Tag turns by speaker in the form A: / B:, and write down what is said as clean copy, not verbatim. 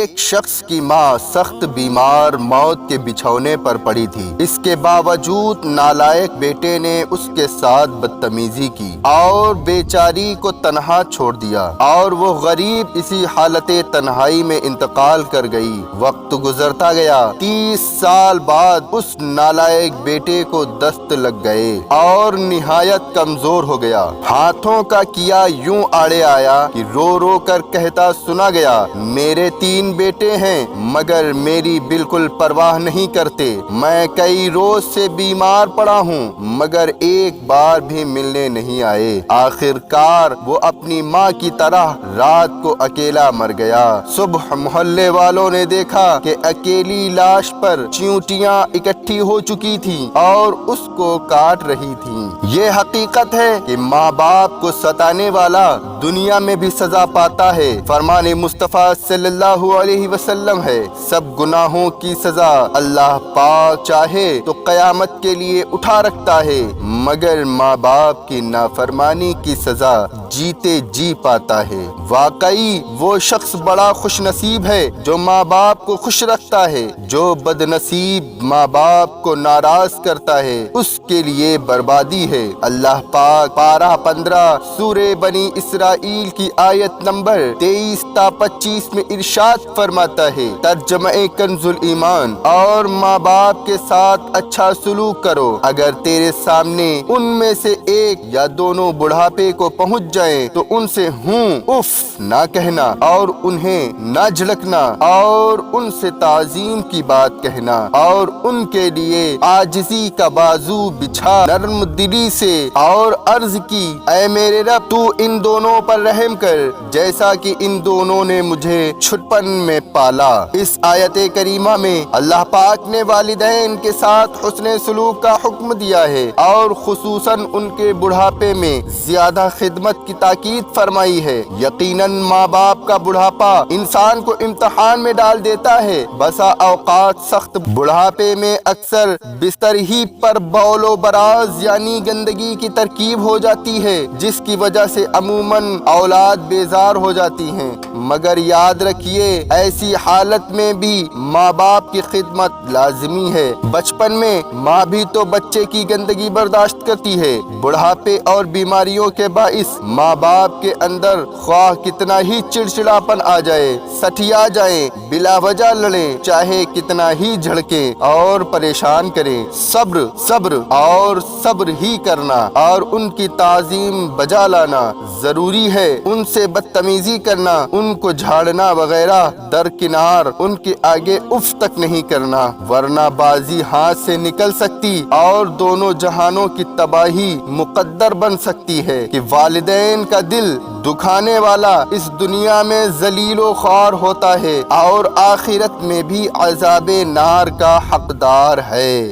A: ایک شخص کی ماں سخت بیمار موت کے بچھونے پر پڑی تھی۔ اس کے باوجود نالائق بیٹے نے اس کے ساتھ بدتمیزی کی اور بیچاری کو تنہا چھوڑ دیا، اور وہ غریب اسی حالت تنہائی میں انتقال کر گئی۔ وقت گزرتا گیا، 30 سال بعد اس نالائق بیٹے کو دست لگ گئے اور نہایت کمزور ہو گیا۔ ہاتھوں کا کیا یوں آڑے آیا کہ رو رو کر کہتا سنا گیا، میرے 3 بیٹے ہیں مگر میری بالکل پرواہ نہیں کرتے۔ میں کئی روز سے بیمار پڑا ہوں مگر ایک بار بھی ملنے نہیں آئے۔ آخر کار وہ اپنی ماں کی طرح رات کو اکیلا مر گیا۔ صبح محلے والوں نے دیکھا کہ اکیلی لاش پر چیونٹیاں اکٹھی ہو چکی تھیں اور اس کو کاٹ رہی تھیں۔ یہ حقیقت ہے کہ ماں باپ کو ستانے والا دنیا میں بھی سزا پاتا ہے۔ فرمان مصطفیٰ صلی اللہ علیہ وسلم ہے، سب گناہوں کی سزا اللہ پاک چاہے تو قیامت کے لیے اٹھا رکھتا ہے، مگر ماں باپ کی نافرمانی کی سزا جیتے جی پاتا ہے۔ واقعی وہ شخص بڑا خوش نصیب ہے جو ماں باپ کو خوش رکھتا ہے، جو بد نصیب ماں باپ کو ناراض کرتا ہے اس کے لیے بربادی ہے۔ اللہ پاک پارہ 15 سورہ بنی اسرائیل کی آیت نمبر 23 تا 25 میں ارشاد فرماتا ہے، ترجمہ کنز الایمان، اور ماں باپ کے ساتھ اچھا سلوک کرو۔ اگر تیرے سامنے ان میں سے ایک یا دونوں بڑھاپے کو پہنچ جائیں تو ان سے ہوں اف نہ کہنا اور انہیں نہ جھڑکنا، اور ان سے تعظیم کی بات کہنا، اور ان کے لیے عاجزی کا بازو بچھا نرم دلی سے، اور عرض کی، اے میرے رب تو ان دونوں پر رحم کر جیسا کہ ان دونوں نے مجھے چھٹپن میں پالا۔ اس آیت کریمہ میں اللہ پاک نے والدین کے ساتھ حسن سلوک کا حکم دیا ہے اور خصوصاً ان کے بڑھاپے میں زیادہ خدمت کی تاکید فرمائی ہے۔ یقیناً ماں باپ کا بڑھاپا انسان کو امتحان میں ڈال دیتا ہے۔ بسا اوقات سخت بڑھاپے میں اکثر بستر ہی پر بول و براز یعنی گندگی کی ترکیب ہو جاتی ہے، جس کی وجہ سے عموماً اولاد بیزار ہو جاتی ہیں، مگر یاد رکھیے ایسی حالت میں بھی ماں باپ کی خدمت لازمی ہے۔ بچپن میں ماں بھی تو بچے کی گندگی برداشت کرتی ہے، بڑھاپے اور بیماریوں کے باعث ماں باپ کے اندر خواہ کتنا ہی چڑچڑاپن آ جائے، سٹھیا جائیں، بلا وجہ لڑیں، چاہے کتنا ہی جھڑکیں اور پریشان کریں، صبر صبر اور صبر ہی کرنا اور ان کی تعظیم بجا لانا ضروری ہے۔ ان سے بدتمیزی کرنا، ان کو جھاڑنا وغیرہ درکنار، ان کے آگے اف تک نہیں کرنا، ورنہ بازی ہاتھ سے نکل سکتی اور دونوں جہانوں کی تباہی مقدر بن سکتی ہے کہ والدین کا دل دکھانے والا اس دنیا میں ذلیل و خوار ہوتا ہے اور آخرت میں بھی عذاب نار کا حقدار ہے۔